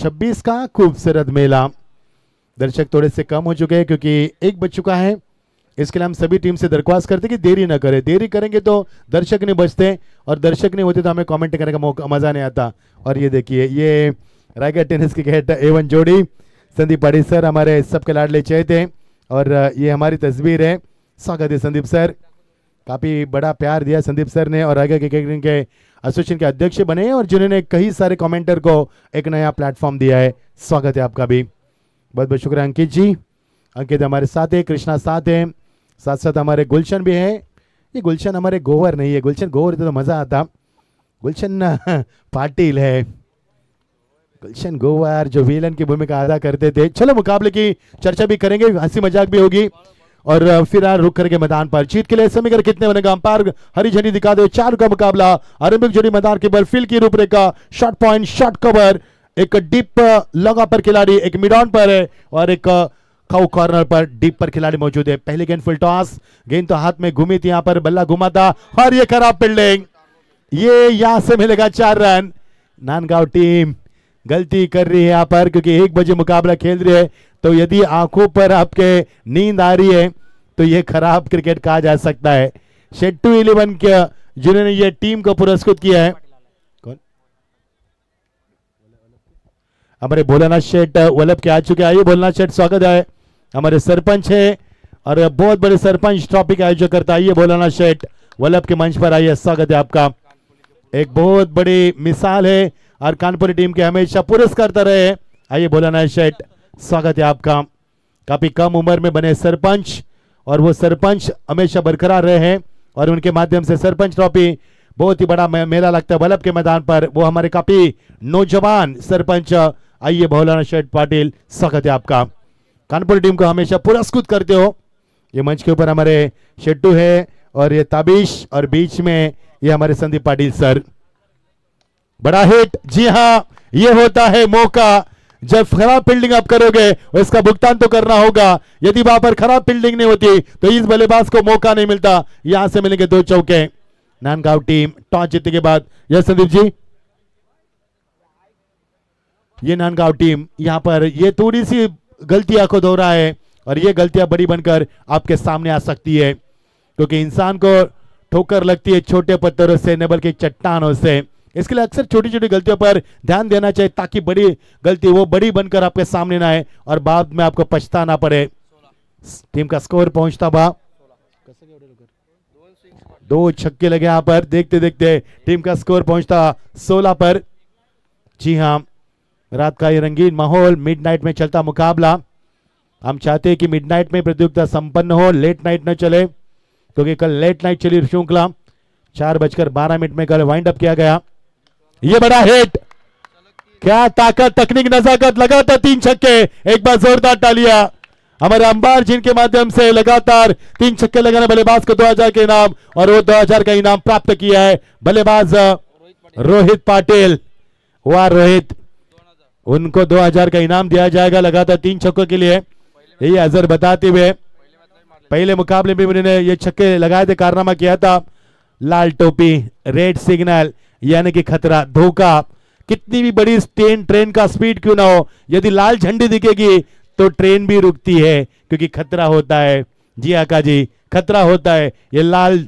2026 का खूबसूरत मेला। दर्शक थोड़े से कम हो चुके हैं क्योंकि 1 बज चुका है। इसके लिए हम सभी टीम से दरख्वास्त करते कि देरी ना करें, देरी करेंगे तो दर्शक नहीं बचते और दर्शक नहीं होते तो हमें कमेंट करने का मौका मज़ा नहीं आता। और ये देखिए, ये रायगढ़ टेनिस क्रिकेट A1 जोड़ी संदीप पाटिल सर हमारे सबके लाडले चहेते हैं और ये हमारी तस्वीर है। स्वागत है संदीप सर, काफ़ी बड़ा प्यार दिया संदीप सर ने और रायगढ़ क्रिकेट के एसोसिएशन के अध्यक्ष बने हैं और जिन्होंने कई सारे कमेंटर को एक नया प्लेटफॉर्म दिया है। स्वागत है आपका भी, बहुत बहुत शुक्रिया अंकित जी। अंकित हमारे साथ है, कृष्णा साथ है, साथ साथ हमारे गुलशन भी है। ये गुलशन हमारे गोवर नहीं है, गुलशन गोवर तो मज़ा आता। गुलशन पाटिल है, गुलशन गोवर जो विलन की भूमिका अदा करते थे। चलो मुकाबले की चर्चा भी करेंगे, हंसी मजाक भी होगी और फिर रुक करके मैदान पर जीत के लिए समीकरण कितने बनेगा, अंपायर हरी झंडी दिखा दो। 4 का मुकाबला आरंभिक जोड़ी मैदान के फील्ड की रूपरेखा, शॉट पॉइंट, शॉट कवर, एक डीप लगा पर खिलाड़ी, एक मिड ऑन पर है और एक खाऊ कॉर्नर पर डीप पर खिलाड़ी मौजूद है। पहले गेंद फुल टॉस, गेंद तो हाथ में घूमी थी, यहां पर बल्ला घुमा था और ये खराब फील्डिंग, ये यहां से मिलेगा 4 रन। नांदगांव टीम गलती कर रही है यहां पर क्योंकि 1 बजे मुकाबला खेल रही है, तो यदि आंखों पर आपके नींद आ रही है तो ये खराब क्रिकेट कहा जा सकता है। शेट्टू 11 के जिन्होंने ये टीम को पुरस्कृत किया है, कौन? हमारे भोलानाथ शेठ वल्लभ के आ चुके हैं। आइए भोलानाथ शेठ, स्वागत है। हमारे सरपंच है और बहुत बड़े सरपंच ट्रॉफी का आयोजन करता है। आइए भोलानाथ शेठ वल्लभ के मंच पर आइए, स्वागत है आपका। एक बहुत बड़ी मिसाल है और कानपुरी टीम के हमेशा पुरस्कार रहे। आइए भोलानाथ शेठ, स्वागत है आपका। काफी कम उम्र में बने सरपंच और वो सरपंच हमेशा बरकरार रहे हैं और उनके माध्यम से सरपंच ट्रॉफी बहुत ही बड़ा मेला लगता है वल्लभ के मैदान पर। वो हमारे काफी नौजवान सरपंच। आइए भोलानाथ शेठ पाटिल, स्वागत है आपका। कानपुर टीम को हमेशा पुरस्कृत करते हो। ये मंच के ऊपर हमारे शेट्टू है और ये ताबिश और बीच में ये हमारे संदीप पाटिल सर। बड़ा हिट, जी हाँ, ये होता है मौका जब खराब फील्डिंग आप करोगे उसका भुगतान तो करना होगा। यदि वहां पर खराब फील्डिंग नहीं होती तो इस बल्लेबाज को मौका नहीं मिलता। यहां से मिलेंगे 2 चौके। नांदगांव टीम टॉस जीतने के बाद, यह संदीप जी, ये नांदगांव टीम यहां पर ये थोड़ी सी गलतियां को दोहरा है और ये गलतियां बड़ी बनकर आपके सामने आ सकती है क्योंकि इंसान को ठोकर लगती है छोटे पत्थरों से न बल्कि चट्टानों से। इसके लिए अक्सर छोटी छोटी गलतियों पर ध्यान देना चाहिए ताकि बड़ी गलती वो बड़ी बनकर आपके सामने ना आए और बाद में आपको पछताना पड़े। टीम का स्कोर पहुंचता बा 2 छक्के लगे यहां पर, देखते देखते टीम का स्कोर पहुंचता 16 पर। जी हां, रात का ये रंगीन माहौल, मिडनाइट में चलता मुकाबला। हम चाहते हैं कि मिडनाइट में प्रतियोगिता संपन्न हो, लेट नाइट न चले क्योंकि कल लेट नाइट चली श्रृंखला। 4:12 में कल वाइंड अप किया गया। ये बड़ा हिट, क्या ताकत, तकनीक, नजाकत, लगातार 3 छक्के। एक बार जोरदार तालियां हमारे अंबार जिनके माध्यम से लगातार 3 छक्के लगाने बल्लेबाज को 2000 के इनाम और वो 2000 का इनाम प्राप्त किया है बल्लेबाज रोहित पाटिल। वाह रोहित, उनको 2000 का इनाम दिया जाएगा लगातार 3 छक्कों के लिए। यही अजर बताते हुए पहले मुकाबले में उन्होंने ये छक्के लगाए थे, कारनामा किया था। लाल टोपी, रेड सिग्नल यानी कि खतरा, धोखा। कितनी भी बड़ी ट्रेन का स्पीड क्यों ना हो, यदि लाल झंडी दिखेगी तो ट्रेन भी रुकती है क्योंकि खतरा होता है। जी आका जी, खतरा होता है। ये लाल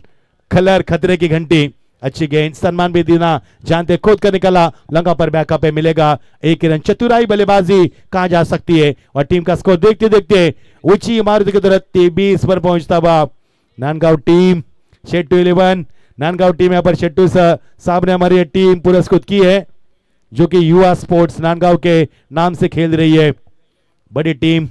कलर खतरे की घंटी। अच्छी गेंद, सम्मान भी देना जानते, खोद कर निकला, लंगा पर बैकअप पे मिलेगा 1 रन। चतुराई बल्लेबाजी कहा जा सकती है और टीम का स्कोर देखते देखते ऊंची इमारत की तरफ 23 पर पहुंचता हुआ नांदगांव टीम। शेट्टू 11 नांदगांव टीम यहाँ पर शेट्टू साहब ने हमारी टीम पुरस्कृत की है जो कि युवा स्पोर्ट्स नांदगांव के नाम से खेल रही है। बड़ी टीम,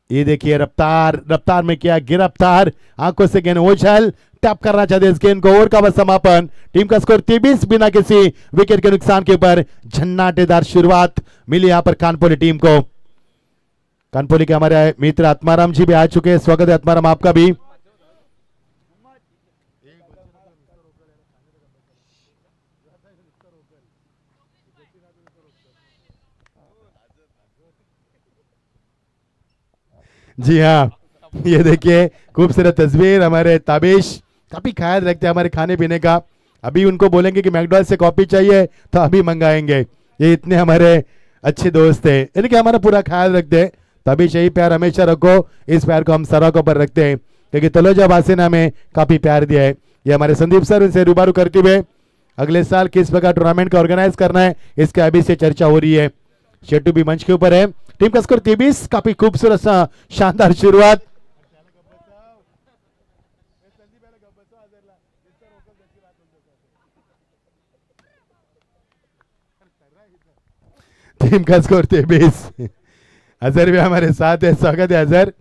ये देखिए रफ्तार, रफ्तार में किया गिरफ्तार, आंखों से गेंद उछल, टैप करना चाहते इस गेंद को। ओवर का समापन, टीम का स्कोर 23 बिना किसी विकेट के नुकसान के ऊपर। झन्नाटेदार शुरुआत मिली यहां पर कानपुरी टीम को। कानपुरी के हमारे मित्र आत्माराम जी भी आ चुके हैं, स्वागत है आत्माराम आपका भी। जी हाँ, ये देखिए खूबसूरत तस्वीर। हमारे ताबिश काफी ख्याल रखते हैं हमारे खाने पीने का। अभी उनको बोलेंगे कि मैकडॉनल्ड से कॉफी चाहिए तो अभी मंगाएंगे। ये इतने हमारे अच्छे दोस्त है, यानी कि हमारा पूरा ख्याल रखते हैं। तभी यही प्यार हमेशा रखो, इस प्यार को हम सराखों पर रखते हैं, क्योंकि तलोजा वासी ने हमें काफी प्यार दिया है। ये हमारे संदीप सर उनसे रूबरू करते हुए अगले साल किस प्रकार टूर्नामेंट का ऑर्गेनाइज करना है इसके अभी से चर्चा हो रही है। शेट्टू भी मंच के ऊपर है। टीम का स्कोर 23, काफी खूबसूरत सा शानदार शुरुआत। टीम का स्कोर 23। अजहर भी हमारे साथ है, स्वागत है अजहर।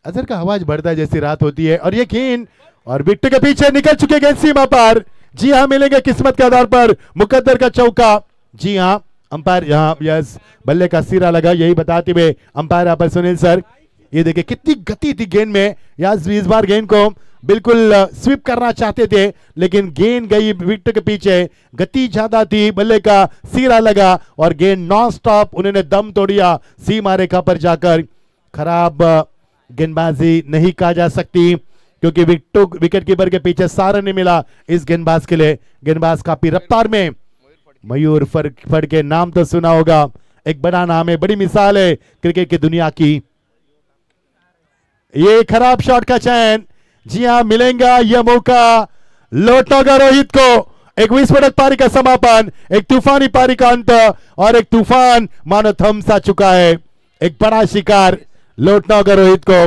अजहर का आवाज बढ़ता है जैसी रात होती है। और ये गेंद और विकेट के पीछे निकल चुके गेंद सीमा पार। जी हाँ, मिलेंगे किस्मत के आधार पर मुकद्दर का चौका। जी हाँ, अंपायर यहाँ यस बल्ले का सिरा लगा, यही बताते हुए अंपायर यहाँ पर सुनील सर। ये देखिए कितनी गति थी गेंद में। यार इस बार गेंद को बिल्कुल स्वीप करना चाहते थे, लेकिन गेंद गई विकेट के पीछे, गति ज्यादा थी, बल्ले का सिरा लगा और गेंद नॉन स्टॉप उन्होंने दम तोड़िया सीमा रेखा पर जाकर। खराब गेंदबाजी नहीं कहा जा सकती, क्योंकि विकेट कीपर के पीछे सारा नहीं मिला इस गेंदबाज के लिए। गेंदबाज काफी रफ्तार में, मयूर फड़ के नाम तो सुना होगा, एक बड़ा नाम है, बड़ी मिसाल है क्रिकेट की दुनिया की। ये खराब शॉट का चयन। जी हाँ, मिलेगा यह मौका, लौटोगा रोहित को। एक विस्फोटक पारी का समापन, एक तूफानी पारी का अंत और एक तूफान मानो थम सा चुका है। एक बड़ा शिकार लौटना होगा रोहित को।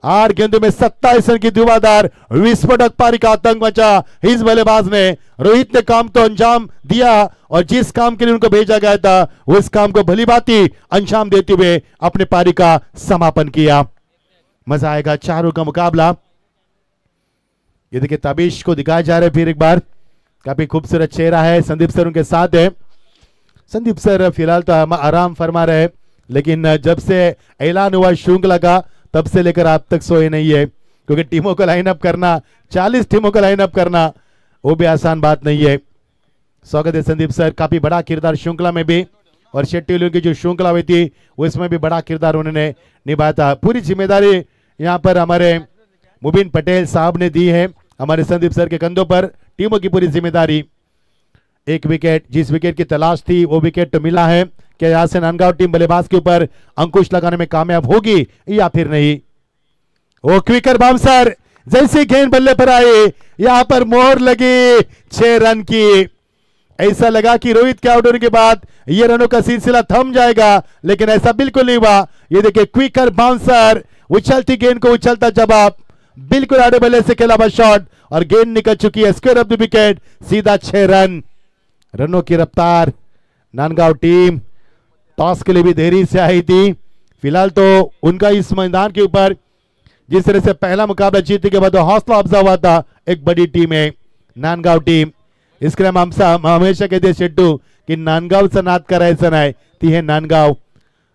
8 गेंदों में 27 रन की धुआंधार विस्फोटक पारी का आतंक मचा इस बल्लेबाज ने। रोहित ने काम तो अंजाम दिया और जिस काम के लिए उनको भेजा गया था उस काम को भलीभांति अंजाम देते हुए अपने पारी का समापन किया। मजा आएगा, चारों का मुकाबला। ये देखिए ताबिश को दिखाया जा रहा है फिर एक बार, काफी खूबसूरत चेहरा है। संदीप सर उनके साथ है। संदीप सर फिलहाल तो आराम फरमा रहे, लेकिन जब से ऐलान हुआ श्रृंखला का तब से लेकर अब तक सोए नहीं है, क्योंकि टीमों को लाइन अप करना, 40 टीमों को लाइन अप करना वो भी आसान बात नहीं है। स्वागत है संदीप सर। काफी बड़ा किरदार श्रृंखला में भी और शेट्टी की जो श्रृंखला हुई थी उसमें भी बड़ा किरदार उन्होंने निभाया था। पूरी जिम्मेदारी यहाँ पर हमारे मुबीन पटेल साहब ने दी है हमारे संदीप सर के कंधों पर। टीमों की पूरी जिम्मेदारी। एक विकेट, जिस विकेट की तलाश थी वो विकेट तो मिला है। क्या यहां से नांदगांव टीम बल्लेबाज के ऊपर अंकुश लगाने में कामयाब होगी या फिर नहीं? वो क्विकर बाउंसर, जैसे गेंद बल्ले पर आई यहां पर मोहर लगी 6 रन की। ऐसा लगा कि रोहित के आउट होने के बाद ये रनों का सिलसिला थम जाएगा, लेकिन ऐसा बिल्कुल नहीं हुआ। ये देखिए क्विकर बाउंसर, उछलती गेंद को उछलता जवाब, बिल्कुल आड़े बल्ले से खेला हुआ शॉट और गेंद निकल चुकी है स्क्वायर ऑफ द विकेट, सीधा 6 रन। रनों की रफ्तार। नांदगांव टीम टॉस के लिए भी देरी से आई थी। फिलहाल तो उनका इस मैदान के ऊपर जिस तरह से पहला मुकाबला जीतने के बाद हौसला अफजा हुआ था, एक बड़ी टीम है नांदगांव टीम। इसके लिए हम हमेशा कहते हैं शेट्टू कि नांदगांव से नाद कर ऐसा है ती है नांदगांव,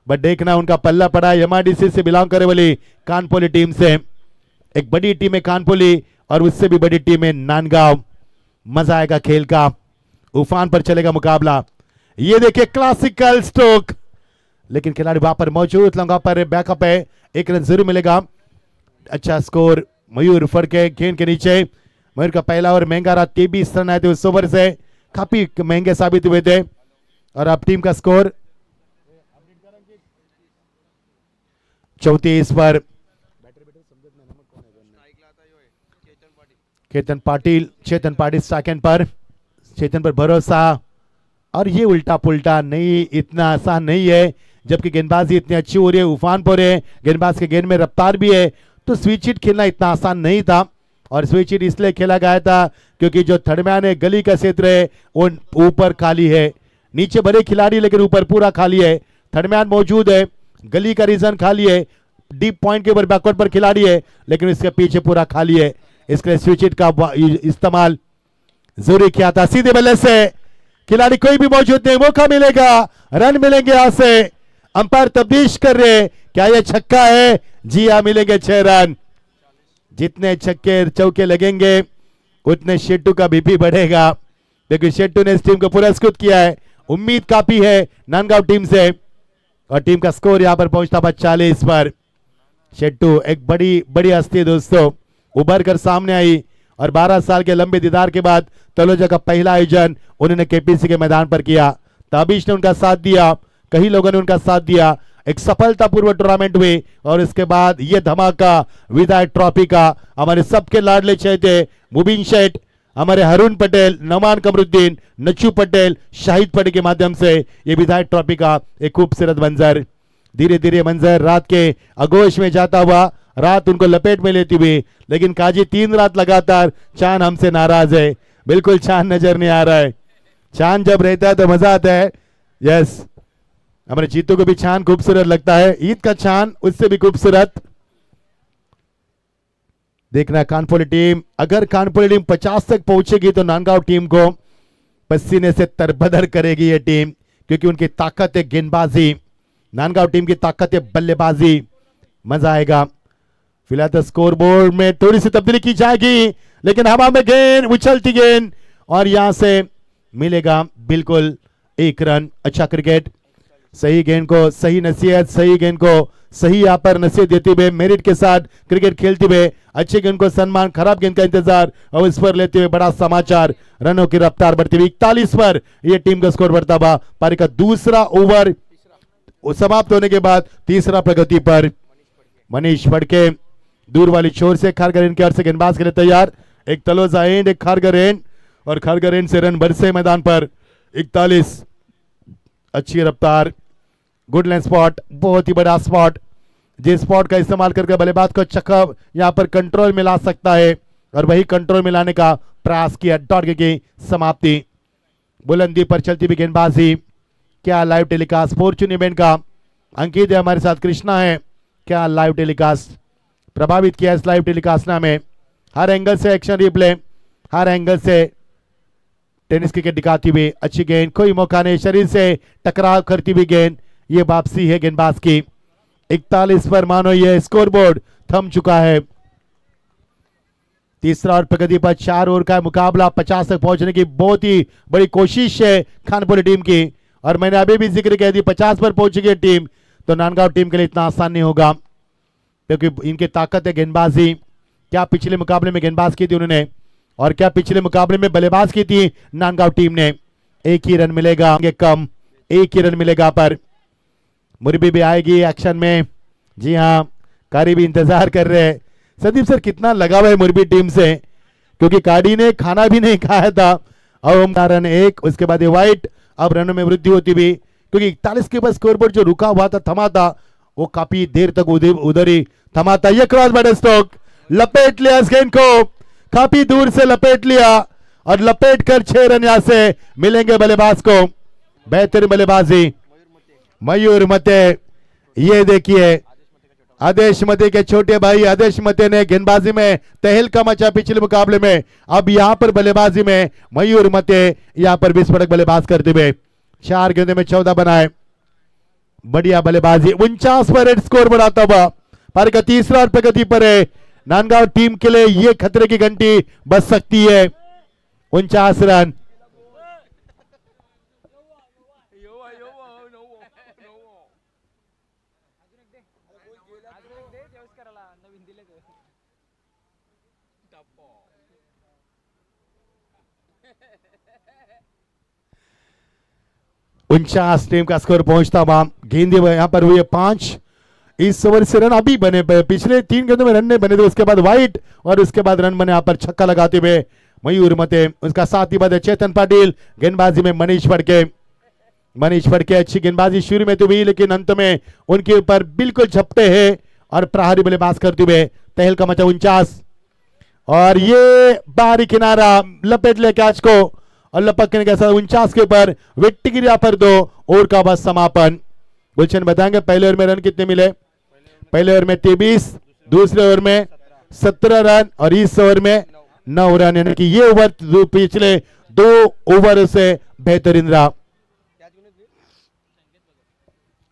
बट देखना उनका पल्ला पड़ा एमआरडीसी से बिलोंग करे वाली कानपोली टीम से। एक बड़ी टीम है कानपोली और उससे भी बड़ी टीम है नांदगांव। मजा आएगा खेल का, उफान पर चलेगा मुकाबला। ये देखिए क्लासिकल स्ट्रोक, लेकिन खिलाड़ी वहां पर मौजूद, लंगा पर बैकअप है, 1 रन जरूर मिलेगा। अच्छा स्कोर मयूर फड़ के गेंद के नीचे। मयूर का पहला ओवर महंगा रहा, 23 रन आए थे उस ओवर से, काफी महंगे साबित हुए थे। और अब टीम का स्कोर 34 पर। चेतन पाटिल सेकंड पर, चेतन पर भरोसा। और ये उल्टा पुल्टा नहीं, इतना आसान नहीं है, जबकि गेंदबाजी इतनी अच्छी हो रही है, उफान पर है, गेंदबाज के गेंद में रफ्तार भी है, तो स्विच हिट खेलना इतना आसान नहीं था। और स्विच हिट इसलिए खेला गया था क्योंकि जो थर्ड है, गली का क्षेत्र है वो ऊपर खाली है, नीचे बड़े खिलाड़ी लेकिन ऊपर पूरा खाली है। थर्ड मौजूद है, गली का रीजन खाली है, डीप पॉइंट के ऊपर बैकवर्ड पर खिलाड़ी है, लेकिन इसके पीछे पूरा खाली है। इसके लिए स्विच हिट का इस्तेमाल जरूरी किया था। सीधे बल्ले से खिलाड़ी कोई भी मौजूद नहीं, मौका मिलेगा, रन मिलेंगे यहां से। अंपायर तब्दीश कर रहे, क्या यह छक्का है? जी हाँ, मिलेंगे 6 रन। जितने छक्के चौके लगेंगे उतने शेट्टू का बीपी बढ़ेगा, क्योंकि शेट्टू ने इस टीम को पुरस्कृत किया है। उम्मीद काफी है नांदगांव टीम से, और टीम का स्कोर यहां पर पहुंचता 40 पर। शेट्टू एक बड़ी हस्ती दोस्तों, उभर कर सामने आई और 12 साल के लंबे दीदार के बाद तलोजा का पहला आयोजन उन्होंने केपीसी के मैदान पर किया। ताबिश ने उनका साथ दिया, कई लोगों ने उनका साथ दिया। एक सफलतापूर्वक टूर्नामेंट हुई और इसके बाद ये धमाका विधायक ट्रॉफी का हमारे सबके लाडले चहेते मुबीन शेठ, हमारे हरुण पटेल, नमान कमरुद्दीन, नच्चू पटेल, शाहिद पटेल के माध्यम से ये विधायक ट्रॉफी का एक खूबसूरत मंजर, धीरे धीरे मंजर रात के आगोश में जाता हुआ, रात उनको लपेट में लेती हुई। लेकिन काजी 3 रात लगातार चांद हमसे नाराज है, बिल्कुल चांद नजर नहीं आ रहा है। चांद जब रहता है तो मजा आता है। यस, हमारे जीतू को भी चांद खूबसूरत लगता है, ईद का चांद उससे भी खूबसूरत। देखना कानपुर टीम, अगर कानपुर टीम 50 तक पहुंचेगी तो नांदगांव टीम को पसीने से तरबदर करेगी ये टीम, क्योंकि उनकी ताकत है गेंदबाजी, नांदगांव टीम की ताकत है बल्लेबाजी। मजा आएगा। फिलहाल तो स्कोर बोर्ड में थोड़ी सी तब्दीली की जाएगी, लेकिन हवा में गेंद, उछलती गेंद और यहां से मिलेगा बिल्कुल 1 रन। अच्छा क्रिकेट, सही गेंद को सही नसीहत, सही गेंद को सही यहाँ पर नसीहत देते हुए, मेरिट के साथ क्रिकेट खेलते हुए, अच्छी गेंद को सम्मान, खराब गेंद का इंतजार और इस पर लेते हुए बड़ा समाचार, रनों की रफ्तार बढ़ती हुई 41 पर यह टीम का स्कोर बढ़ता हुआ। पारी का दूसरा ओवर समाप्त होने के बाद तीसरा प्रगति पर मनीष फड़के दूर वाली छोर से खारगरेन के ओर से गेंदबाज के लिए तैयार। एक तलोजा एंड, एक खारगरेन और खारगरेन से रन बरसे मैदान पर 41। अच्छी रफ्तार, गुड लाइन स्पॉट, बहुत ही बड़ा स्पॉट, जिस स्पॉट का इस्तेमाल करके बल्लेबाज को चक्का यहां पर कंट्रोल में ला सकता है और वही कंट्रोल में लाने का प्रयास किया। डॉट की समाप्ति, बुलंदी पर चलती हुई गेंदबाजी। क्या लाइव टेलीकास्ट फॉर्चून इवेंट का अंकित है, हमारे साथ कृष्णा है। क्या लाइव टेलीकास्ट प्रभावित किया इस लाइव टेलीकास्ट ने हमें, हर एंगल से एक्शन रिप्ले, हर एंगल से टेनिस क्रिकेट दिखाती हुई। अच्छी गेंद, कोई मौका नहीं, शरीर से टकराव करती हुई गेंद, ये वापसी है गेंदबाज की। 41 पर मानो ये स्कोरबोर्ड थम चुका है। तीसरा और प्रगति पर 4 ओवर का मुकाबला, 50 तक पहुंचने की बहुत ही बड़ी कोशिश है खानपुर टीम की, और मैंने अभी भी जिक्र किया थी 50 पर पहुंचेगी टीम तो नांदगांव टीम के लिए इतना आसान नहीं होगा, क्योंकि इनकी ताकत है गेंदबाजी। क्या पिछले मुकाबले में गेंदबाज की थी उन्होंने, और क्या पिछले मुकाबले में बल्लेबाज की थी नांदगांव टीम ने। 1 ही रन मिलेगा, कम 1 ही रन मिलेगा पर मुरबी भी आएगी एक्शन में। जी हाँ, कारी भी इंतजार कर रहे हैं। संदीप सर कितना लगा हुआ है मुरबी टीम से, क्योंकि कारी ने खाना भी नहीं खाया था। अब रन 1, उसके बाद व्हाइट, अब रनों में वृद्धि होती हुई, क्योंकि 41 के बाद स्कोरबोर्ड जो रुका हुआ था, थमा था, वो काफी देर तक उधर ही थमा था। ये क्रॉस बैटर स्ट्रोक, लपेट लिया इस गेंद को, काफी दूर से लपेट लिया और लपेट कर 6 रन यहां से मिलेंगे बल्लेबाज को। बेहतरीन बल्लेबाजी मयूर मते। ये देखिए आदेश मते के छोटे भाई आदेश मते ने गेंदबाजी में तहलका मचा पिछले मुकाबले में, अब यहां पर बल्लेबाजी में मयूर मते यहां पर विस्फोटक बल्लेबाज करते हुए 4 गेंदों में 14 बनाए। बढ़िया बल्लेबाजी, 49 पर रेड स्कोर बढ़ाता हुआ। पारी का तीसरा और प्रगति पर है। नांदगांव टीम के लिए यह खतरे की घंटी बज सकती है। 49 रन। उनचास टीम का स्कोर पहुंचता हुआ। गेंदे यहां पर हुए 5, इस ओवर से रन अभी बने, पिछले 3 गेंदों में रन नहीं बने थे, उसके बाद व्हाइट और उसके बाद रन बने यहां पर छक्का लगाते हुए मयूर मते। उसका साथ ही बाद चेतन पाटिल, गेंदबाजी में मनीष फड़के अच्छी गेंदबाजी शुरू में तो हुई, लेकिन अंत में उनके ऊपर बिल्कुल झपटे हैं और प्रहारी बल्लेबाज करते हुए तहलका मचा। 49 और ये बाहरी किनारा लपेट ले कैच को और लपकने के साथ 49 के ऊपर विकेट गिरा पर 2 ओवर का बस समापन। गुलशन बताएंगे पहले ओवर में रन कितने मिले। पहले ओवर में 23, दूसरे ओवर में 17 रन और इस ओवर में 9 रन, यानी कि ये ओवर पिछले 2 ओवर से बेहतरीन रहा।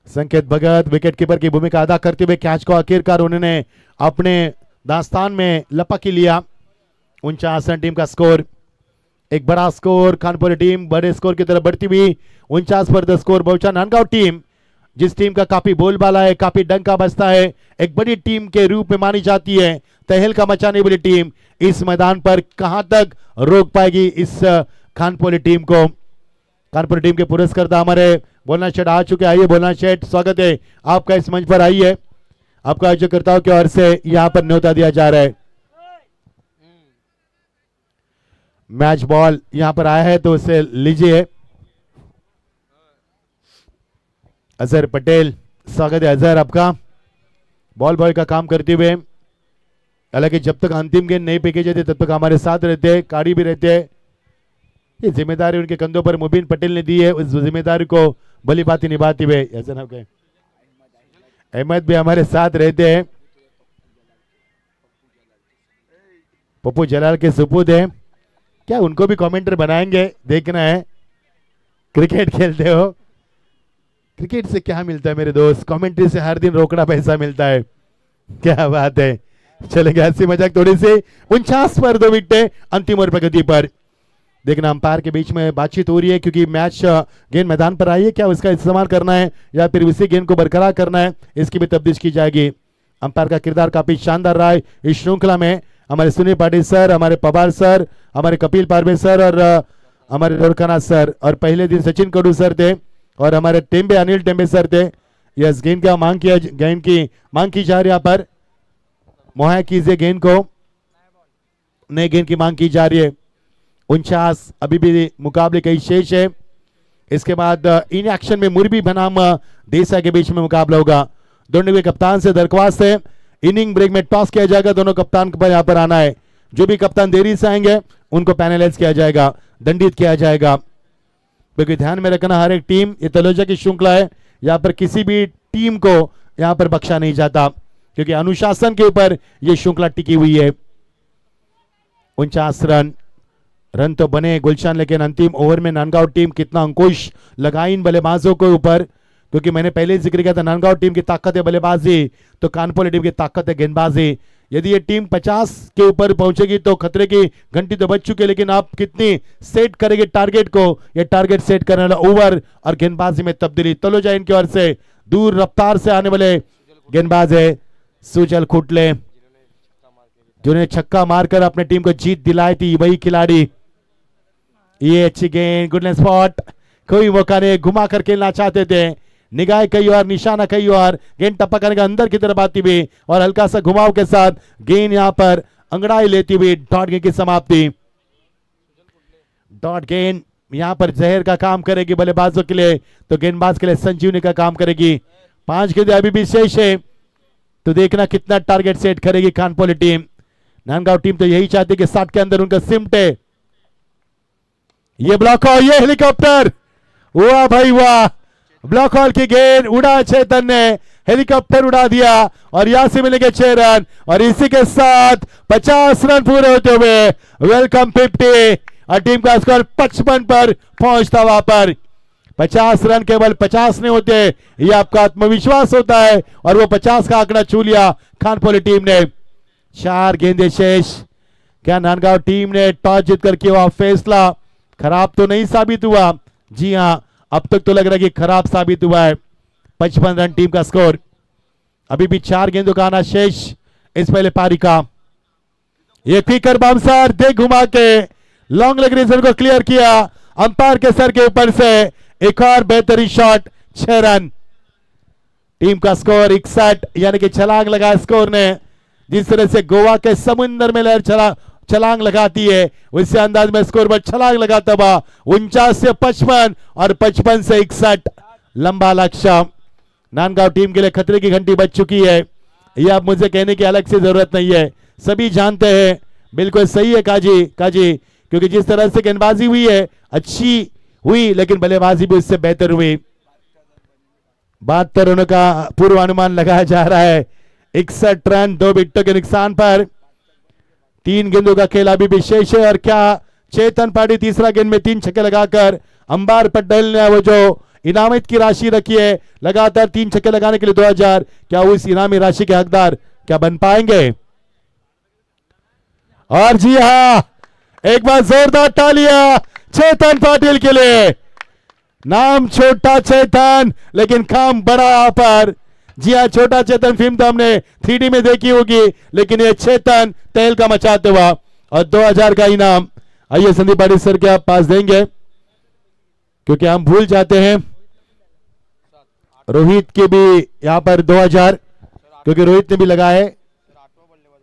संकेत भगत विकेट कीपर की भूमिका अदा करते हुए कैच को आखिरकार उन्होंने अपने दास्तान में लपक लिया। 49 रन टीम का स्कोर, एक बड़ा स्कोर, कानपुर टीम बड़े स्कोर की तरफ बढ़ती हुई 49 पर 10 स्कोर पहुंचा। नांदगांव टीम जिस टीम का काफी बोलबाला है, काफी डंका बजता है, एक बड़ी टीम के रूप में मानी जाती है, तहलका मचाने वाली टीम, इस मैदान पर कहां तक रोक पाएगी इस खानपुर टीम को। कानपुर टीम के पुरस्कर्ता हमारे बोलना शेठ आ चुके। आइए बोलना शेठ, स्वागत है आपका इस मंच पर। आइए, आपका आयोजकर्ताओं की ओर से यहां पर न्योता दिया जा रहा है। मैच बॉल यहां पर आया है तो उसे लीजिए। अजहर पटेल, स्वागत है अजहर आपका, बॉल बॉय का काम करते हुए। हालांकि जब तक अंतिम गेंद नहीं फेंकी जाती तब तक हमारे साथ रहते हैं, काड़ी भी रहते हैं। ये जिम्मेदारी उनके कंधों पर मुबीन पटेल ने दी है, उस जिम्मेदारी को भली भांति निभाते हुए अहमद भी हमारे साथ रहते हैं। पप्पू जलाल के सुपुर्द है। क्या उनको भी कमेंटर बनाएंगे, देखना है। क्रिकेट खेलते हो, क्रिकेट से क्या मिलता है मेरे दोस्त? कमेंट्री से हर दिन रोकड़ा पैसा मिलता है। क्या बात है, चलेंगे हंसी मजाक थोड़ी सी। 49 पर 2 विकेट अंतिम ओवर प्रगति पर। देखना अंपायर के बीच में बातचीत हो रही है क्योंकि मैच गेंद मैदान पर आई है, क्या उसका इस्तेमाल करना है या फिर उसी गेंद को बरकरार करना है, इसकी भी तफ्तीश की जाएगी। अंपायर का किरदार काफी शानदार रहा है इस श्रृंखला में। हमारे सुनील पाटिल सर, हमारे पवार सर, हमारे कपिल पारवे सर और हमारे रोरकाना सर, और पहले दिन सचिन कडू सर थे और हमारे टेम्बे अनिल टेम्बे सर थे। यस, गेंद की मांग की जा रही है। यहाँ पर मुहैया कीजिए गेंद को, नई गेंद की मांग की जा रही है। 49 अभी भी मुकाबले कई शेष है। इसके बाद इन एक्शन में मुरबी बनाम देसाई के बीच में मुकाबला होगा। दोनों के कप्तान से दरख्वास्त है, इनिंग ब्रेक में टॉस किया जाएगा, दोनों कप्तान पर यहाँ पर आना है। जो भी कप्तान देरी से आएंगे उनको पैनलाइज किया जाएगा, दंडित किया जाएगा। क्योंकि ध्यान में रखना, हर एक टीम, ये तलोजा की श्रृंखला है, यहाँ पर किसी भी टीम को यहाँ पर बख्शा नहीं जाता क्योंकि अनुशासन के ऊपर ये श्रृंखला टिकी हुई है। 49 रन तो बने गुलशान, लेकिन अंतिम ओवर में नांदगांव टीम कितना अंकुश लगाई इन बल्लेबाजों के ऊपर। क्योंकि मैंने पहले जिक्र किया था, नांदगांव टीम की ताकत है बल्लेबाजी तो कानपुर टीम की ताकत है गेंदबाजी। यदि ये टीम 50 के ऊपर पहुंचेगी तो खतरे की घंटी तो बज चुकी है, लेकिन आप कितनी सेट करेंगे टारगेट को, ये टारगेट सेट करने वाला ओवर और गेंदबाजी में तब्दीली। तलोजा इनकी ओर से दूर रफ्तार से आने वाले गेंदबाज है सुजल खुटले, जिन्हें छक्का मारकर अपने टीम को जीत दिलाई थी वही खिलाड़ी। ये अच्छी गेंद, गुडनेस स्पॉट, कोई मौका नहीं, घुमा कर खेलना चाहते थे, निगाह कई और, निशाना कई और, गेंद टप्पा करने का अंदर की तरफ आती हुई और हल्का सा घुमाव के साथ गेंद यहां पर अंगड़ाई लेती हुई डॉट गेंद की समाप्ति। डॉट गेंद यहां पर जहर का काम करेगी बल्लेबाजों के लिए, तो गेंदबाज के लिए संजीवनी का काम करेगी। 5 गेंदें अभी भी शेष है, तो देखना कितना टारगेट सेट करेगी कानपुर टीम। नांदगांव टीम तो यही चाहती कि 60 के अंदर उनका सिमटे। ये ब्लॉक हॉल, ये हेलीकॉप्टर, वाह भाई वाह, ब्लॉक हॉल की गेंद उड़ा चेतन ने, हेलीकॉप्टर उड़ा दिया और यहां से मिलेंगे 6 रन और इसी के साथ 50 रन पूरे होते हुए वेलकम 50 और टीम का स्कोर 55 पर पहुंचता। वहां पर 50 रन केवल 50 नहीं होते, ये आपका आत्मविश्वास होता है और वो 50 का आंकड़ा छू लिया कानपुर टीम ने। 4 गेंदें शेष। क्या नांदगांव टीम ने टॉस जीतकर किया हुआ फैसला खराब तो नहीं साबित हुआ? जी हां, अब तक तो लग रहा है कि खराब साबित हुआ है। 55 रन टीम का स्कोर। अभी भी 4 गेंदों का आना शेष इस पहले पारी का। ये क्विकर बाउंसर दे घुमा के लॉन्ग लेग रीजन को क्लियर किया अंपायर के सर के ऊपर से। एक और बेहतरीन शॉट, 6 रन। टीम का स्कोर 61, यानी कि छलांग लगा स्कोर ने। जिस तरह से गोवा के समुद्र में लहर छलांग लगाती है, उसी अंदाज में स्कोर पर छलांग लगाता हुआ 49 से 55 और 55 से 61 लंबा लक्ष्य। नांदगांव टीम के लिए खतरे की घंटी बज चुकी है। यह अब मुझे कहने की अलग से जरूरत नहीं है, सभी जानते हैं। बिल्कुल सही है काजी, क्योंकि जिस तरह से गेंदबाजी हुई है अच्छी हुई, लेकिन बल्लेबाजी भी उससे बेहतर हुई। 72 रनों का पूर्वानुमान लगाया जा रहा है। 61 रन 2 विकेटों के नुकसान पर। 3 गेंदों का खेल अभी भी शेष है और क्या चेतन पाटिल तीसरा गेंद में 3 छक्के लगाकर अंबार पटेल ने वो जो इनामित की राशि रखी है लगातार 3 छक्के लगाने के लिए 2000, क्या उस इनामी राशि के हकदार क्या बन पाएंगे? और जी हां, एक बार जोरदार तालियां चेतन पाटिल के लिए। नाम छोटा चेतन, लेकिन काम बड़ा यहां पर। जी हाँ, छोटा चेतन फिल्म तो हमने 3D में देखी होगी, लेकिन ये चेतन तहलका मचाते हुआ और 2000 का इनाम। आइए संदीप पाटिल सर के आप पास देंगे। क्योंकि हम भूल जाते हैं रोहित के भी यहाँ पर 2000, क्योंकि रोहित ने भी लगाए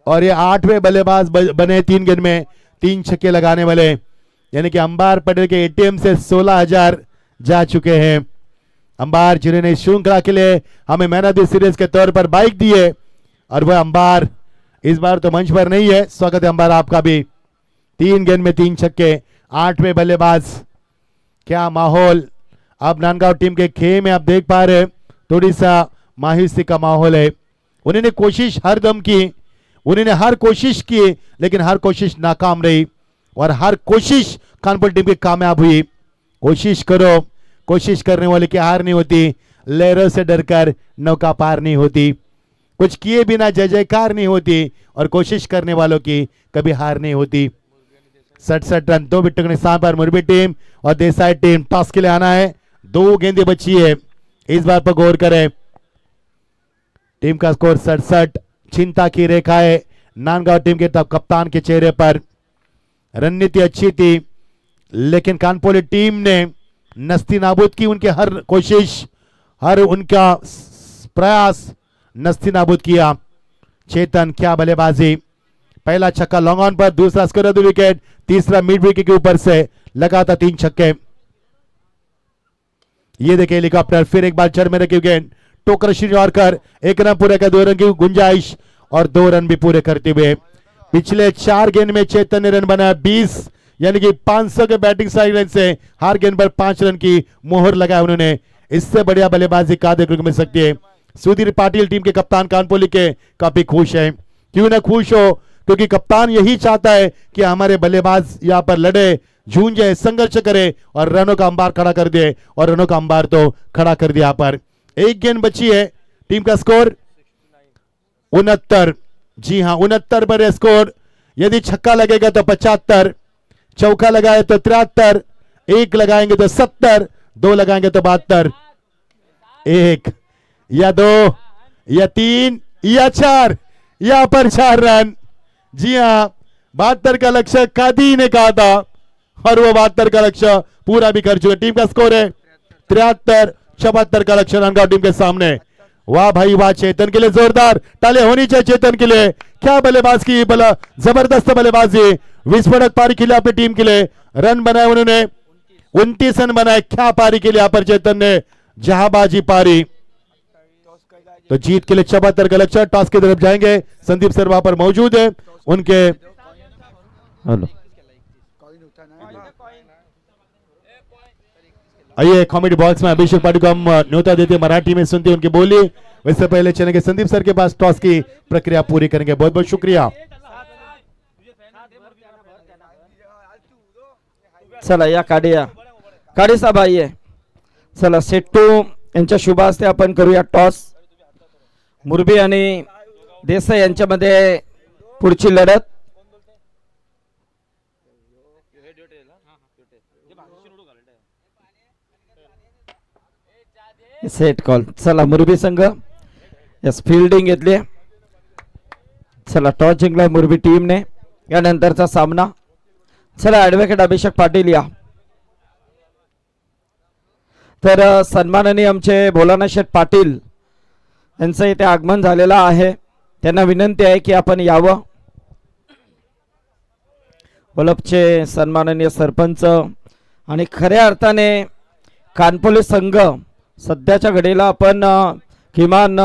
और ये 8वें बल्लेबाज बने 3 गेंद में 3 छक्के लगाने वाले, यानी कि अंबार पटेल के एटीएम से 16,000 जा चुके हैं। अंबार जिन्होंने श्रृंखला के लिए हमें मैन ऑफ द सीरीज के तौर पर बाइक दी है, और वह अंबार इस बार तो मंच पर नहीं है। स्वागत है अंबार आपका भी। 3 गेंद में 3 छक्के, 8वें बल्लेबाज। क्या माहौल अब नांदगांव टीम के खेल में आप देख पा रहे हैं, थोड़ी सा मायूसी का माहौल है। उन्होंने कोशिश हर दम की, उन्होंने हर कोशिश की, लेकिन हर कोशिश नाकाम रही, और हर कोशिश कानपुर टीम की कामयाब हुई। कोशिश करो, कोशिश करने वाले की हार नहीं होती, लहरों से डरकर नौका पार नहीं होती, कुछ किए बिना जय जयकार नहीं होती, और कोशिश करने वालों की कभी हार नहीं होती। 67 रन 2 विकेटों के नुकसान पर मुरबी टीम और देसाई टीम टॉस के लिए आना है। 2 गेंदें बची है, इस बार पर गौर करें। टीम का स्कोर 67, चिंता की रेखा है नांदगांव टीम के तब कप्तान के चेहरे पर। रणनीति अच्छी थी, लेकिन कानपुर टीम ने नस्ती नाबूद की, उनके हर कोशिश, हर उनका प्रयास नस्ती नाबूद किया। चेतन क्या बल्लेबाजी, पहला छक्का लॉन्ग ऑन पर, दूसरा स्कोर विकेट, तीसरा मिड विकेट के ऊपर से लगातार 3 छक्के। ये देखिए हेलीकॉप्टर, फिर एक बार चढ़ में रखी गेंद, टोकर श्रीवारकर 1 रन पूरे का 2 रन की गुंजाइश, और 2 रन भी पूरे करते हुए पिछले 4 गेंद में चेतन ने रन बनाया 20, यानी कि 500 के बैटिंग साइड से हर गेंद पर 5 रन की मोहर लगाया उन्होंने। इससे बढ़िया बल्लेबाजी कहां देखने को मिल सकती है। सुधीर पाटिल टीम के कप्तान कानपुर के काफी खुश हैं। क्यों ना खुश हो, क्योंकि कप्तान यही चाहता है कि हमारे बल्लेबाज यहाँ पर लड़े, झूंझे, संघर्ष करे और रनों का अंबार खड़ा कर दे, और रनों का अंबार तो खड़ा कर दिया। पर 1 गेंद बची है, टीम का स्कोर 69। जी हाँ, 69 पर स्कोर। यदि छक्का लगेगा तो 75, चौका लगाए तो 73, 1 लगाएंगे तो 70, 2 लगाएंगे तो 72। 1 या 2 या 3 या 4, यहां पर 4 रन। जी हाँ, 72 का लक्ष्य कादी ने कहा था, और वो 72 का लक्ष्य पूरा भी कर चुके। टीम का स्कोर है 73, 74 का लक्ष्य नांदगांव टीम के सामने। वाह भाई वाह, चेतन के लिए जोरदार ताले होनी चाहिए। चेतन के लिए क्या बल्लेबाज की, बला जबरदस्त बल्लेबाजी, विस्फोटक पारी के लिए अपनी टीम के लिए। रन बनाए उन्होंने 29 रन बनाए, क्या पारी के लिए यहाँ पर चेतन ने, जहाबाजी पारी। तो जीत के लिए 74 का लक्ष्य। टॉस की तरफ जाएंगे, संदीप सर वहां पर मौजूद है उनके। हेलो, आइए कॉमेडी बॉक्स में अभिषेक पाटिल को हम न्योता देते, मराठी में सुनते उनकी बोली। वैसे पहले चलेंगे संदीप सर के पास, टॉस की प्रक्रिया पूरी करेंगे। बहुत बहुत शुक्रिया। चला या काडी साहेब आइये. चला सेट्टू यांच्या शुभ हस्ते आपण करूया टॉस. मुरबी आणि देसाई यांच्यामध्ये पुढची लढत. Set call. चला मुरबी संघ यस फिल्डिंग घेतली. चला टॉस जिंकला मुरबी टीमने. यानंतरचा सामना. चला ॲडव्होकेट अभिषेक पाटील या. तर सन्माननीय आमचे भोलानाथ शेठ पाटील यांचं इथे आगमन झालेलं आहे. त्यांना विनंती आहे की आपण यावं. वलपचे सन्माननीय सरपंच आणि खऱ्या अर्थाने कानपोली संघ सध्याच्या घडीला आपण किमान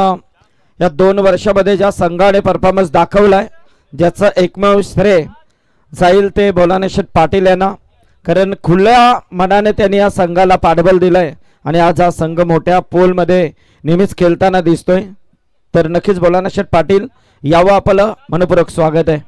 या 2 वर्षामध्ये ज्या संघाने परफॉर्मन्स दाखवलाय ज्याचं एकमेव श्रेय जाईल ते भोलानाथ शेठ पाटील यांना. कारण खुल्या मनाने त्यांनी या संघाला पाठबळ दिलंय आणि आज हा संघ मोठ्या पोलमध्ये नेहमीच खेळताना दिसतोय. तर नक्कीच भोलानाथ शेठ पाटील यावं, आपलं मनपूर्वक स्वागत आहे.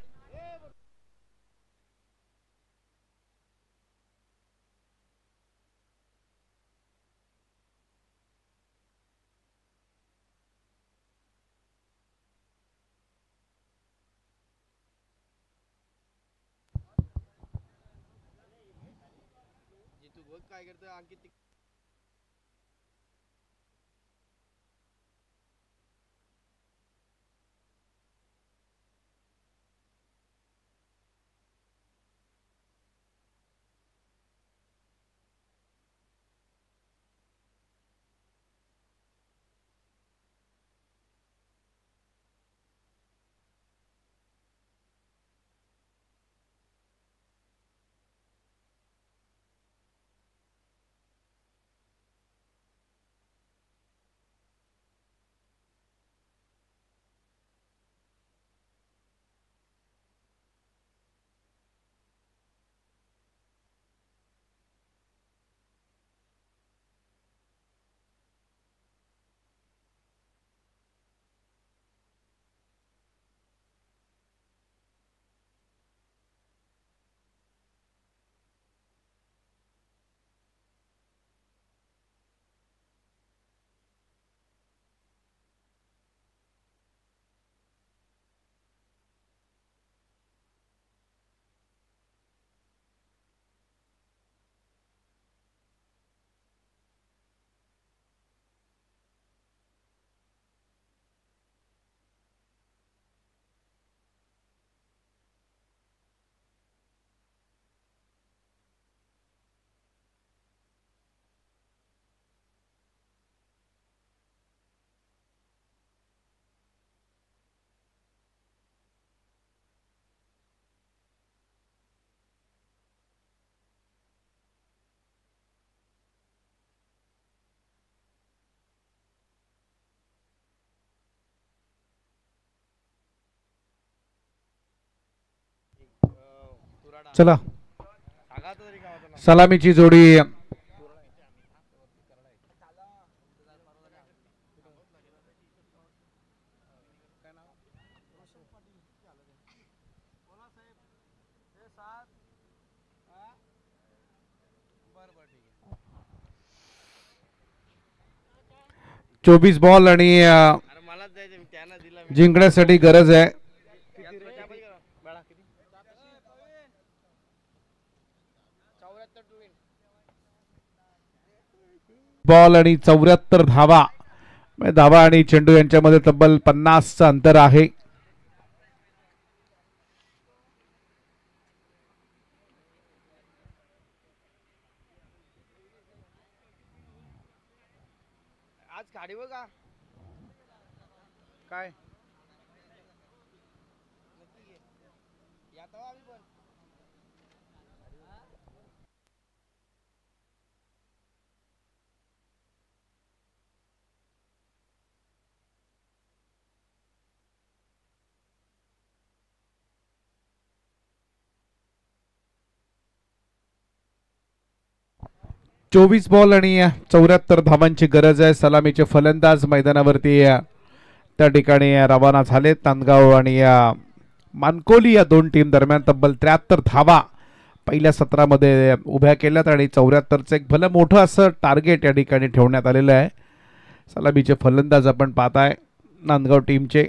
चला सलामीची जोडी चोवीस बॉल आणि जिंकण्यासाठी गरज आहे. बॉल आणि 74 धावा. धावा आणि चेंडू यांच्यामध्ये तब्बल 50चं अंतर आहे. आज गाडी बघा काय 24 बॉल आणि 74 धावांची गरज आहे. सलामीचे फलंदाज मैदानावरती त्या ठिकाणी रवाना झाले. तांदगाव आणि मानकोली या दोन टीम दरम्यान तब्बल 73 धावा पहिल्या सत्रामध्ये उभ्या केल्यात आणि 74चं एक भलं मोठं असं टार्गेट या ठिकाणी ठेवण्यात आलेलं आहे. सलामीचे फलंदाज आपण पाहताय नांदगाव टीमचे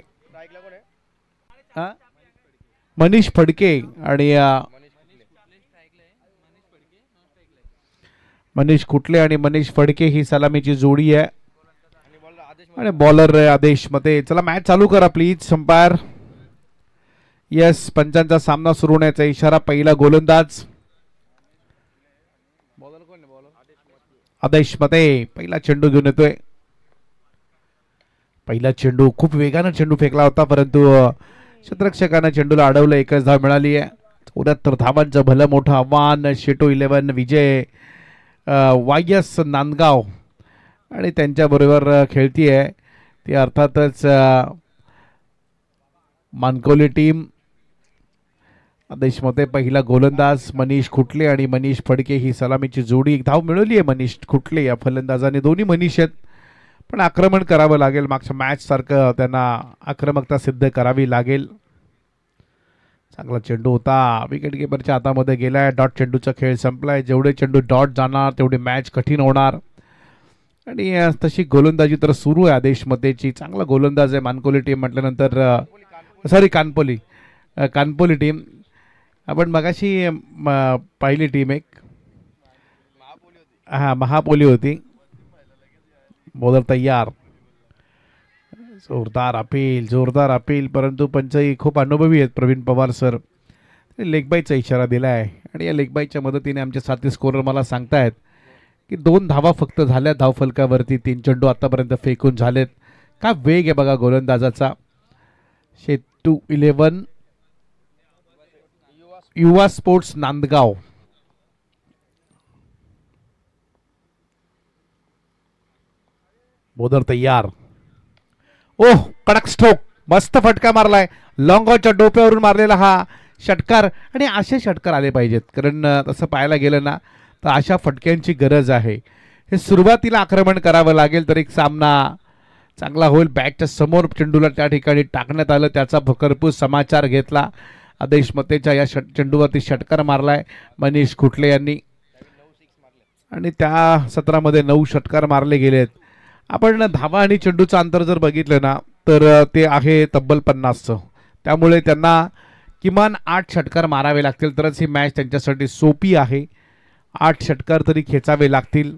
मनीष फडके आणि मनीष कुटले आणि मनीष फडके ही सलामीची जोडी आहे आणि बॉलर आदेश मते. चला मॅच चालू करा प्लीज अंपायर. यस, पंचांचा सामना सुरू होण्याचा इशारा. पहिला गोलंदाज आदेश मते पहिला चेंडू घेऊन येतोय. पहिला चेंडू खूप वेगानं चेंडू फेकला होता परंतु क्षेत्ररक्षकानं चेंडूला अडवलं. एकच धाव मिळाली आहे. 74 धावांचं भलं मोठं आव्हान. शेटो 11 विजय वायस नांदगाव आणि त्यांच्याबरोबर खेळतीये ती अर्थातच मानकोली टीम. आदेश मते पहिला गोलंदाज मनीष खुटले आणि मनीष फडके ही सलामीची जोडी. एक धाव मिळवली आहे मनीष खुटले या फलंदाजाने. दोन्ही मनीष आहेत पण आक्रमण करावं लागेल. मागच्या मॅच सारखं त्यांना आक्रमकता सिद्ध करावी लागेल. चांगला चेंडू होता. विकेट किपरच्या हातामध्ये गेलाय. डॉट चेंडूचा खेळ संपलाय. जेवढे चेंडू डॉट जाणार तेवढे मॅच कठीण होणार आणि तशी गोलंदाजी तर सुरू आहे आदेश मतेची. चांगला गोलंदाज आहे मानकोली टीम म्हटल्यानंतर. Sorry Kanpoli team. आपण मगाशी पहिली टीम एक महापोली होती. बॉलर तयार. जोरदार अपील परंतु पंचही खूप अनुभवी आहेत प्रवीण पवार सर. लेगबाईचा इशारा दिला आहे आणि या लेगबाईच्या मदतीने आमचे साथी स्कोरर मला सांगतायत की 2 धावा फक्त झाल्या धावफलकावरती. 3 चेंडू आतापर्यंत फेकून झालेत. का वेग आहे बघा गोलंदाजाचा. शेटू 11 युवा स्पोर्ट्स नांदगाव. बॉलर तयार. ओह, कडक स्ट्रोक. मस्त फटका मारलाय. लॉंग ऑनच्या डोप्यावरून मारलेला हा षटकार आणि असे षटकार आले पाहिजेत कारण तसं पाहायला गेलं ना तर अशा फटक्यांची गरज आहे. हे सुरुवातीला आक्रमण करावं लागेल तर एक सामना चांगला होईल. बॅटच्या समोर चेंडूला त्या ठिकाणी टाकण्यात आलं. त्याचा भरपूर समाचार घेतला. आदेश मतेच्या या चेंडूवरती षटकार मारलाय मनीष खुटले यांनी आणि त्या सत्रामध्ये 9 षटकार मारले गेलेत. आपण धावा आणि चेंडूचं अंतर जर बघितलं ना तर ते आहे तब्बल 50चं. त्यामुळे त्यांना किमान 8 षटकार मारावे लागतील तरच ही मॅच त्यांच्यासाठी सोपी आहे. 8 षटकार तरी खेचावे लागतील.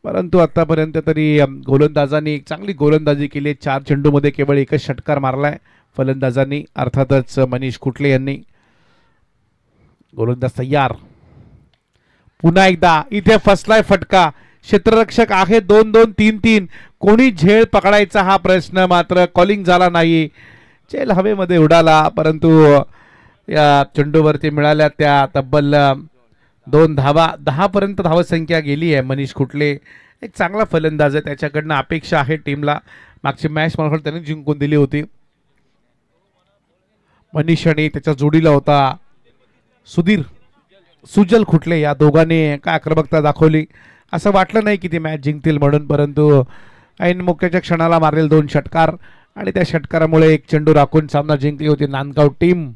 परंतु आतापर्यंत तरी गोलंदाजांनी एक चांगली गोलंदाजी केली. 4 चेंडूमध्ये केवळ एकच षटकार मारलाय फलंदाजांनी अर्थातच मनीष खुटले यांनी. गोलंदाज तयार. पुन्हा एकदा इथे फसलाय फटका. क्षेत्ररक्षक आहे 2-2 3-3. कोणी झेल पकडायचा हा प्रश्न मात्र कॉलिंग झाला नाही. झेल हवेमध्ये उडाला परंतु या चेंडूवरती मिळाल्या त्या तब्बल 2 धावा. 10 पर्यंत धावसंख्या गेली आहे. मनीष खुटले एक चांगला फलंदाज आहे. त्याच्याकडनं अपेक्षा आहे टीमला. मागची मॅच मला त्याने जिंकून दिली होती. मनीष आणि त्याच्या जोडीला होता सुधीर सुजल खुटले या दोघांनी काय आक्रमकता दाखवली. असं वाटलं नाही की ती मॅच जिंकतील म्हणून, परंतु ऐन मोक्याच्या क्षणाला मारलेले 2 षटकार आणि त्या षटकारामुळे एक चेंडू राखून सामना जिंकली होती नांदगाव टीम.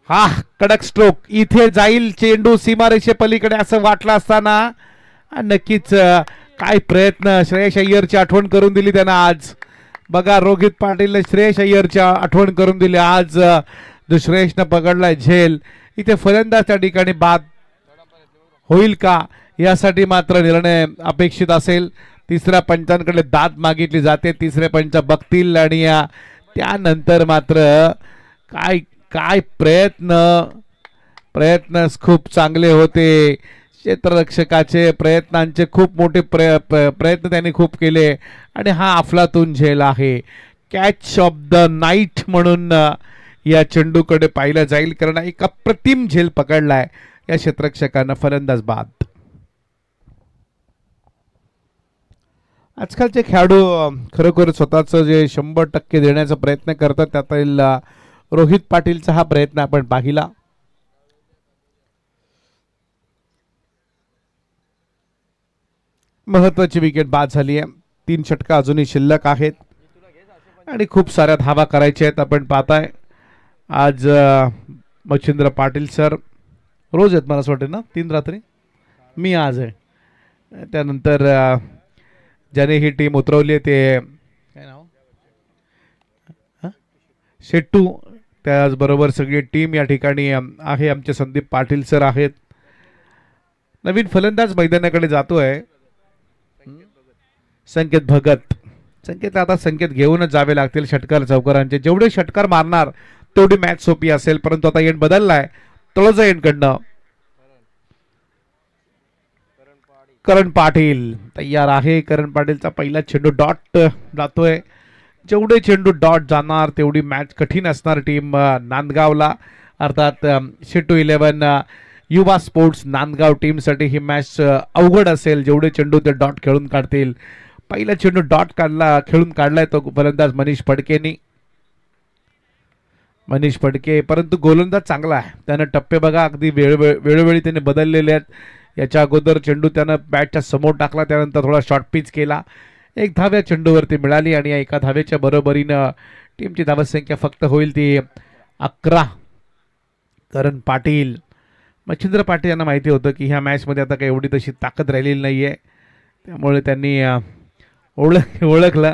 हा कडक स्ट्रोक, इथे जाईल चेंडू सीमारेषे पलीकडे असं वाटलं असताना नक्कीच काय प्रयत्न, श्रेयस अय्यरची आठवण करून दिली त्यांना आज. बघा रोहित पाटीलने श्रेयस अय्यरची आठवण करून दिली आज. जो श्रेयसनं पकडलाय झेल, इथे फलंदाज त्या ठिकाणी बाद होईल का यासाठी मात्र निर्णय अपेक्षित असेल. तिसऱ्या पंचांकडे दाद मागितली जाते, तिसरे पंच बघतील आणि त्यानंतर मात्र काय काय प्रयत्न खूप चांगले होते. क्षेत्ररक्षकाचे प्रयत्नांचे खूप मोठे प्रयत्न त्यांनी खूप केले आणि हा अफलातून झेल आहे. कॅच ऑफ द नाईट म्हणून या चेंडूकडे पाहिलं जाईल, कारण एक अप्रतिम झेल पकडलाय या क्षेत्ररक्षकानं. फलंदाज बाद. आजकालचे खेळाडू खरोखर स्वतःचं जे 100% देण्याचा प्रयत्न करतात, त्यातील रोहित पाटीलचा हा प्रयत्न आपण पाहिला. महत्वाची विकेट बाद झाली आहे. 3 षटका अजूनही शिल्लक आहेत आणि खूप साऱ्या धावा करायच्या आहेत. आपण पाहताय आज मच्छिंद्र पाटील सर रोज आहेत मला असं वाटतं ना, 3 रात्री मी आज आहे. त्यानंतर ज्याने ही टीम उतरवली आहे ते काय नाव शेट्टू, त्याचबरोबर सगळी टीम या ठिकाणी आहे. आमचे संदीप पाटील सर आहेत. नवीन फलंदाज मैदानाकडे जातोय संकेत भगत. आता संकेत घेऊनच जावे लागतील षटकार चौकारांचे. जेवढे षटकार मारणार तेवढी मॅच सोपी असेल, परंतु आता एंड बदललाय तळोजा एंडकडनं. करण पाटील तयार आहे. करण पाटीलचा पहिला चेंडू डॉट जातोय. जेवढे चेंडू डॉट जाणार तेवढी मॅच कठीण असणार टीम नांदगावला, अर्थात शेटू 11 युवा स्पोर्ट्स नांदगाव टीमसाठी ही मॅच अवघड असेल. जेवढे चेंडू ते डॉट खेळून काढतील. पहिला चेंडू डॉट खेळून काढलाय तो फलंदाज मनीष फडकेनी. परंतु गोलंदाज चांगला आहे. त्यानं टप्पे बघा अगदी वेळोवेळी त्याने बदललेले आहेत. याच्या अगोदर चेंडू त्यानं बॅटच्या समोर टाकला, त्यानंतर थोडा शॉर्ट पिच केला. 1 धाव या चेंडूवरती मिळाली आणि या 1 धावेच्या बरोबरीनं टीमची धावसंख्या फक्त होईल ती 11. करण पाटील, मच्छिंद्र पाटील यांना माहिती होतं की ह्या मॅचमध्ये आता काही एवढी तशी ताकद राहिलेली नाही आहे, त्यामुळे त्यांनी ओळखलं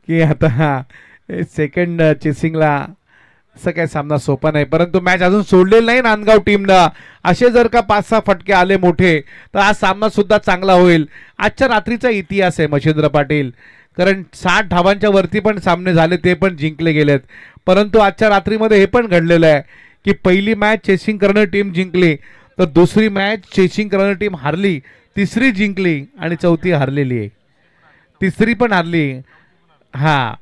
की आता सेकंड चेसिंगला असं काही सामना सोपा नाही. परंतु मॅच अजून सोडलेली नाही नांदगाव टीमनं. असे जर का 5-6 फटके आले मोठे तर हा सामना सुद्धा चांगला होईल. आजच्या रात्रीचा इतिहास आहे मच्छिंद्र पाटील, कारण 60 धावांच्या वरती पण सामने झाले, ते पण जिंकले गेलेत. परंतु आजच्या रात्रीमध्ये हे पण घडलेलं आहे की पहिली मॅच चेसिंग करणारी टीम जिंकली, तर दुसरी मॅच चेसिंग करणारी टीम हारली, तिसरी जिंकली आणि चौथी हारलेली आहे. तिसरी पण हारली. हा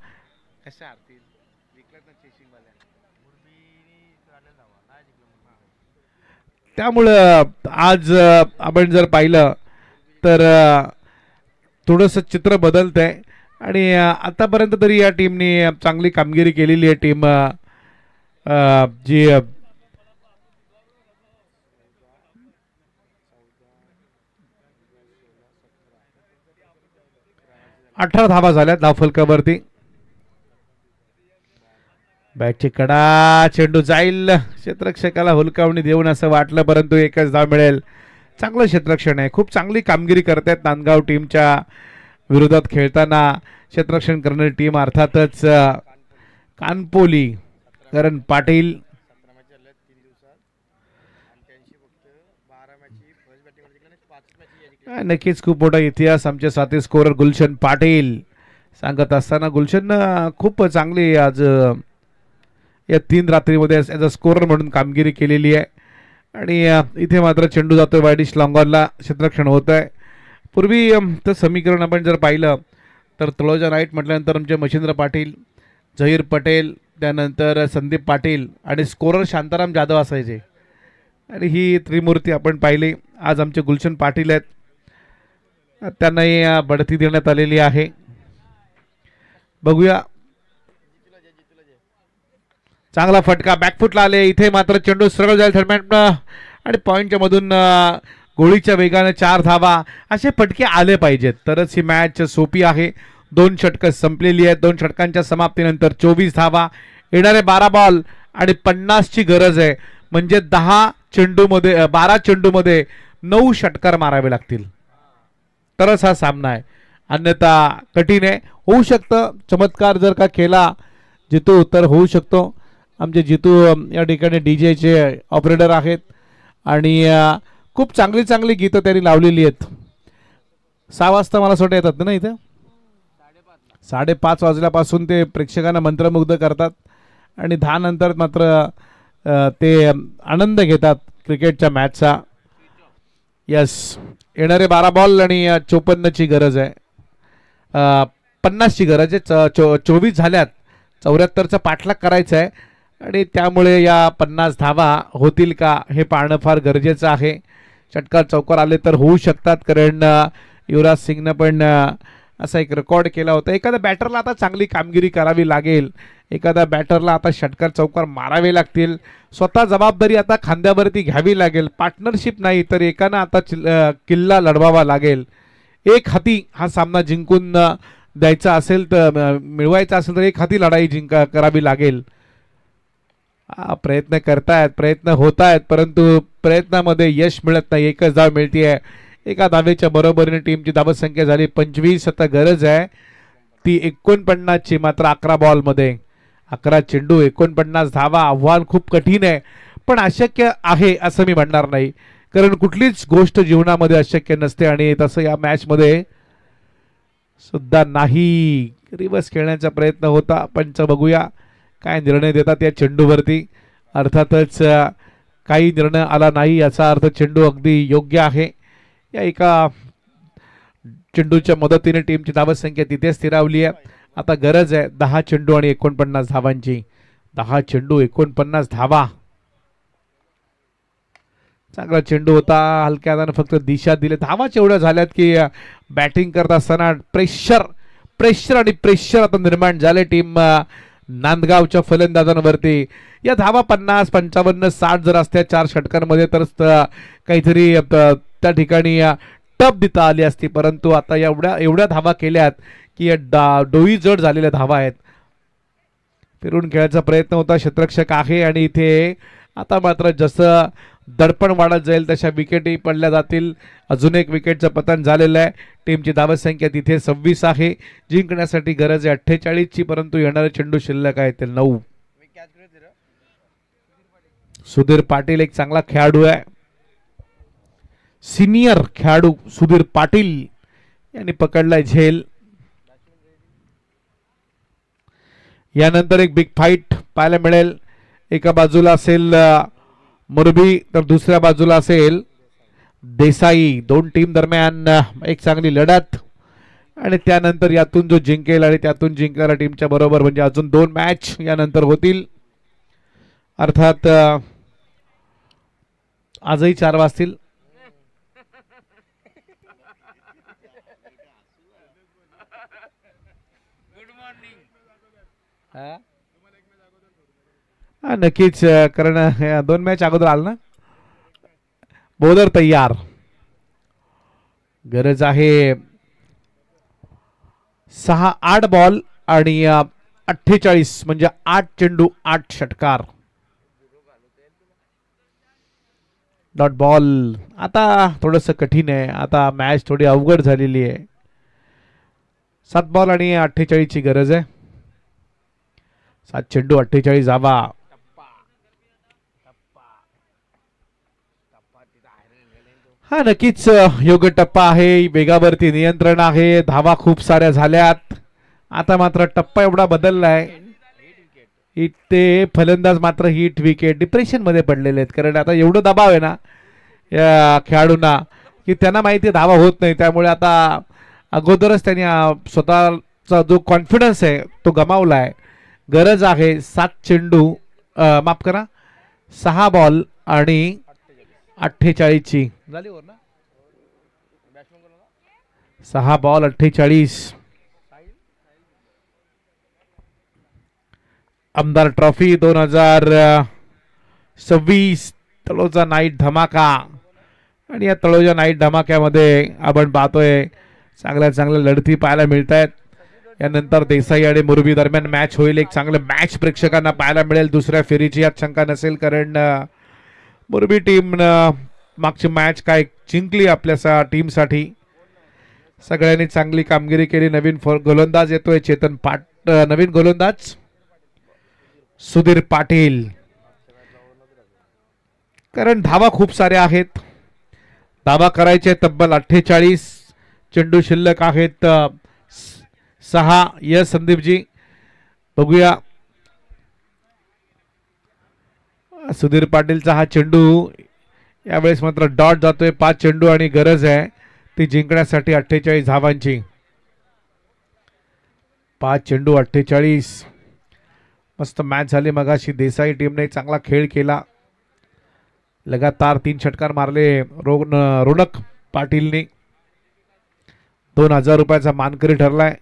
त्यामुळं आज आपण जर पाहिलं तर थोडंसं चित्र बदलतंय आणि आतापर्यंत तरी या टीमने चांगली कामगिरी केलेली आहे. टीम जी 18 धावा झाल्या धावफलकावरती. बॅटची कडा, चेंडू जाईल, क्षेत्ररक्षकाला हुलकावणी देऊन असं वाटलं, परंतु 1च धाव मिळेल. चांगलं क्षेत्ररक्षण आहे. खूप चांगली कामगिरी करतायत नांदगाव टीमच्या विरोधात खेळताना. क्षेत्ररक्षण करणारी टीम अर्थातच कानपोली. करण पाटील नक्कीच खूप मोठा इतिहास आमचे साथी स्कोरर गुलशन पाटील सांगत असताना, गुलशन खूप चांगली आज या 3 रात्रीमध्ये ॲज अ स्कोरर म्हणून कामगिरी केलेली आहे. आणि इथे मात्र चेंडू जातोय वायडिश लॉंगॉनला, क्षेत्ररक्षण होत आहे. पूर्वी तर समीकरण आपण जर पाहिलं तर तळोजा राईट म्हटल्यानंतर आमचे मच्छिंद्र पाटील, झहीर पटेल, त्यानंतर संदीप पाटील आणि स्कोरर शांताराम जाधव असायचे. आणि ही त्रिमूर्ती आपण पाहिली. आज आमचे गुलशन पाटील आहेत, त्यांनाही बढती देण्यात आलेली आहे. बघूया चांगला फटका बॅकफुटला आले. इथे मात्र चेंडू सरळ जाईल दरम्यान आणि पॉईंटच्या मधून गोळीच्या वेगाने 4 धावा असे फटके आले पाहिजेत तरच ही मॅच सोपी आहे. 2 षटकं संपलेली आहेत. 2 षटकांच्या समाप्तीनंतर 24 धावा, येणारे 12 बॉल आणि 50 ची गरज आहे. म्हणजे 12 चेंडूमध्ये 9 षटकार मारावे लागतील तरच हा सामना आहे. अन्यथा कठीण आहे. होऊ शकतं चमत्कार जर का केला जितू तर होऊ शकतो. आमचे जितू या ठिकाणी डीजेचे ऑपरेटर आहेत आणि खूप चांगली चांगली गीतं त्यांनी लावलेली आहेत. 6 वाजता मला सोडे येतात ना इथं 5:30 वाजल्यापासून ते प्रेक्षकांना मंत्रमुग्ध करतात आणि 10 नंतर मात्र ते आनंद घेतात क्रिकेटच्या मॅचचा. यस, येणारे 12 बॉल आणि 54 ची गरज आहे. 50 ची गरज आहे. 24 झाल्यात. 74चा पाठलाग करायचा आहे आणि त्यामुळे या 50 धावा होतील का हे पाहणं फार गरजेचं आहे. षटकार चौकार आले तर होऊ शकतात कारण युवराज सिंगनं पण असा एक रेकॉर्ड केला होता. एखाद्या बॅटरला आता चांगली कामगिरी करावी लागेल. एखाद्या बॅटरला आता षटकार चौकार मारावे लागतील. स्वतः जबाबदारी आता खांद्यावरती घ्यावी लागेल. पार्टनरशिप नाही तर एकानं आता किल्ला लढवावा लागेल. एक हाती हा सामना जिंकून द्यायचा असेल तर मिळवायचा असेल तर एक हाती लढाई करावी लागेल. प्रयत्न करतायत, प्रयत्न होत आहेत परंतु प्रयत्नामध्ये यश मिळत नाही. एकच धाव मिळते. एका धावेच्या बरोबरीने टीमची धावसंख्या झाली 25. आता गरज आहे ती 49 ची. मात्र 11 बॉलमध्ये 11 चेंडू 49 धावा. आव्हान खूप कठीण आहे पण अशक्य आहे असं मी म्हणणार नाही कारण कुठलीच गोष्ट जीवनामध्ये अशक्य नसते आणि तसं या मॅचमध्ये सुद्धा नाही. रिवर्स खेळण्याचा प्रयत्न होता. पंच बघूया काय निर्णय देतात या चेंडूवरती. अर्थातच काही निर्णय आला नाही याचा अर्थ चेंडू अगदी योग्य आहे. या एका चेंडूच्या मदतीने टीमची धावसंख्या तिथे स्थिरावली आहे. आता गरज आहे 10 चेंडू आणि 49 धावांची. 10 चेंडू 49 धावा. चांगला चेंडू होता. हलक्या हाताने फक्त दिशा दिले. धावाच एवढ्या झाल्यात की बॅटिंग करत असताना प्रेशर आणि प्रेशर आता निर्माण झाले टीम नांदगावच्या फलंदाजांवरती. या धावा 50, 55, 60 जर असत्या 4 षटकांमध्ये तर काहीतरी त्या ठिकाणी टप देता आली असती परंतु आता एवढ्या धावा केल्यात की डोई जड झालेल्या धावा आहेत. फिरून खेळायचा प्रयत्न होता. क्षेत्ररक्षक आहे आणि इथे आता मात्र जसं दडपण वाढत जाईल तशा विकेटही पडल्या जातील. अजून एक विकेटचं पतन झालेलं आहे. टीमची धावसंख्या तिथे 26 आहे. जिंकण्यासाठी गरज आहे 48 ची परंतु येणारे चेंडू शिल्लक आहे ते 9. सुधीर पाटील एक चांगला खेळाडू आहे. सिनियर खेळाडू सुधीर पाटील यांनी पकडलाय झेल. यानंतर एक बिग फाईट पाहायला मिळेल. एका बाजूला असेल मुरबी तर दुसऱ्या बाजूला असेल देसाई. 2 टीम दरम्यान एक चांगली लढत आणि त्यानंतर यातून जो जिंकेल आणि त्यातून जिंकणाऱ्या टीमच्या बरोबर म्हणजे अजून 2 मॅच यानंतर होतील. अर्थात आजही 4 वाजतील. नक्कीच कारण 2 मॅच अगोदर आल ना. बॉलर तयार. गरज आहे 6-8 बॉल आणि 48 म्हणजे 8 चेंडू 8 षटकार. Dot ball. आता थोडंसं कठीण आहे. आता मॅच थोडी अवघड झालेली आहे. 7 बॉल आणि 48 ची गरज आहे. 7 चेंडू 48 धावा. हा नक्कीच योग्य टप्पा आहे. वेगावरती नियंत्रण आहे. धावा खूप साऱ्या झाल्यात. आता मात्र टप्पा एवढा बदललाय इथे फलंदाज मात्र हिट विकेट डिप्रेशन मध्ये पडलेले आहेत कारण आता एवढं दबाव आहे ना या खेळाडूंना की त्यांना माहिती धावा होत नाही. त्यामुळे आता अगोदरच त्यांनी स्वतःचा जो कॉन्फिडन्स आहे तो गमावलाय. गरज आहे 7 चेंडू माफ करा 6 बॉल आणि 48 ची. 6 बॉल 48. आमदार ट्रॉफी 2026 तळोजा नाईट धमाका. आणि या तळोजा नाईट धमाक्यामध्ये आपण पाहतोय चांगल्या चांगल्या लढती पाहायला मिळत आहेत. यानंतर देसाई आणि मुरबी दरम्यान मॅच होईल. एक चांगलं मॅच प्रेक्षकांना पाहायला मिळेल दुसऱ्या फेरीची, यात शंका नसेल. कारण मुरबी टीम मागची मॅच काय जिंकली आपल्या टीमसाठी. सगळ्यांनी चांगली कामगिरी केली. नवीन गोलंदाज येतोय चेतन नवीन गोलंदाज सुधीर पाटील. कारण धावा खूप साऱ्या आहेत, धावा करायचे तब्बल 48. चेंडू शिल्लक आहेत 6. यस संदीपजी, बघूया सुधीर पाटीलचा हा चेंडू यावेळेस मात्र डॉट जातोय. 5 चेंडू आणि गरज आहे ती जिंकण्यासाठी 48 धावांची. 5 चेंडू 48. मस्त मॅच झाली मगाशी. देसाई टीमने चांगला खेळ केला. लगातार 3 षटकार मारले रोनक पाटीलनी. 2000 रुपयाचा मानकरी ठरलाय.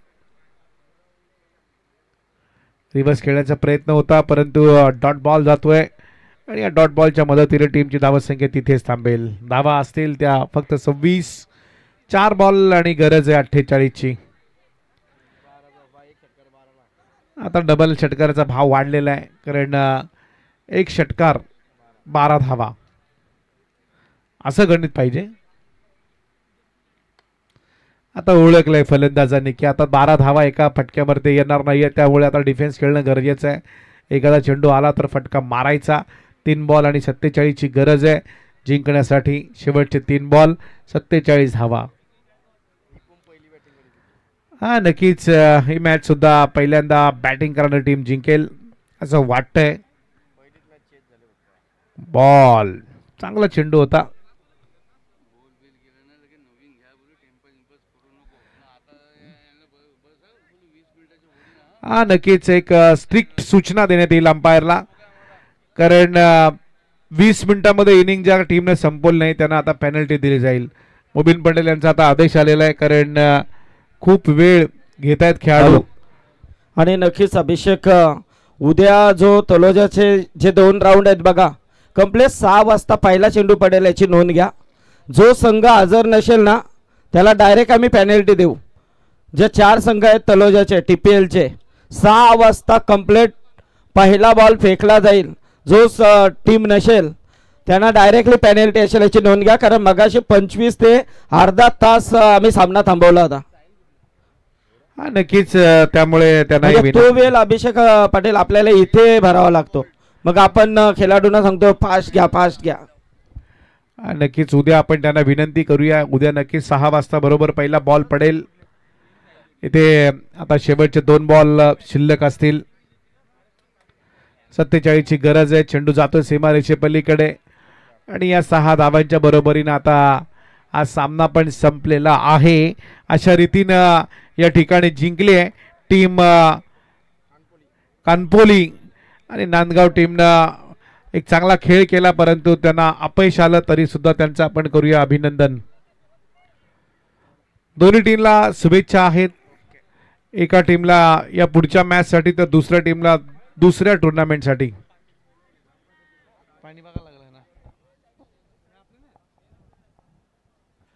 रिव्हर्स खेळण्याचा प्रयत्न होता परंतु डॉट बॉल जातोय आणि या डॉट बॉलच्या मदतीने टीमची धावसंख्या तिथेच थांबेल. धावा असतील त्या फक्त 26. 4 बॉल आणि गरज आहे 48 ची. आता डबल षटकाराचा भाव वाढलेला आहे कारण 1 षटकार 12 धावा असं गणित पाहिजे. आता ओळखलंय फलंदाजांनी की आता 12 धावा एका फटक्यामध्ये येणार नाहीये, त्यामुळे आता डिफेन्स खेळणं गरजेचं आहे. एखादा चेंडू आला तर फटका मारायचा. 3 बॉल आणि 47 ची गरज आहे जिंकण्यासाठी. शेवटचे 3 बॉल 47 धावा. हा नक्कीच ही मॅच सुद्धा पहिल्यांदा बॅटिंग करणारी टीम जिंकेल असं वाटतंय. बॉल चांगला चेंडू होता. हा नक्कीच एक स्ट्रिक्ट सूचना देण्यात येईल अंपायरला. कारण 20 मिनिटांमध्ये इनिंग ज्या टीमने संपवली नाही त्यांना आता पेनल्टी दिली जाईल. मुबीन पटेल यांचा आता आदेश आलेला आहे कारण खूप वेळ घेत आहेत खेळाडू. आणि नक्कीच अभिषेक उद्या जो तलोजाचे जे 2 राऊंड आहेत बघा, कंप्लीट 6 वाजता पहिला चेंडू पडेल याची नोंद घ्या. जो संघ हजर नसेल ना त्याला डायरेक्ट आम्ही पेनल्टी देऊ. जे 4 संघ आहेत तलोजाचे TPLचे 6 वाजता कंप्लीट पहिला बॉल फेकला जाईल. जो टीम नसेल त्यांना डायरेक्टली पेनल्टी असेल याची नोंद घ्या. कारण मगाशी 25 ते अर्धा तास आम्ही सामना थांबवला होता. हा नक्कीच त्यामुळे त्यांना म्हणजे तो वेळ अभिषेक पटेल आपल्याला इथे भरावा लागतो. मग आपण खेळाडूंना सांगतो फास्ट घ्या फास्ट घ्या. नक्कीच उद्या आपण त्यांना विनंती करूया. उद्या नक्कीच 6 वाजता बरोबर पहिला बॉल पडेल. इथे आता शेवटचे 2 बॉल शिल्लक असतील. 47 ची गरज आहे. चेंडू जातो सीमारेषे पलीकडे आणि या 6 धावांच्या बरोबरीने आता हा सामना पण संपलेला आहे. अशा रीतीनं या ठिकाणी जिंकली आहे टीम कानपोली. आणि नांदगाव टीमनं एक चांगला खेळ केला परंतु त्यांना अपयश आलं. तरी सुद्धा त्यांचं आपण करूया अभिनंदन. दोन्ही टीमला शुभेच्छा आहेत. एका टीमला या पुढच्या मॅचसाठी तर दुसऱ्या टीमला दुसऱ्या टुर्नामेंटसाठी.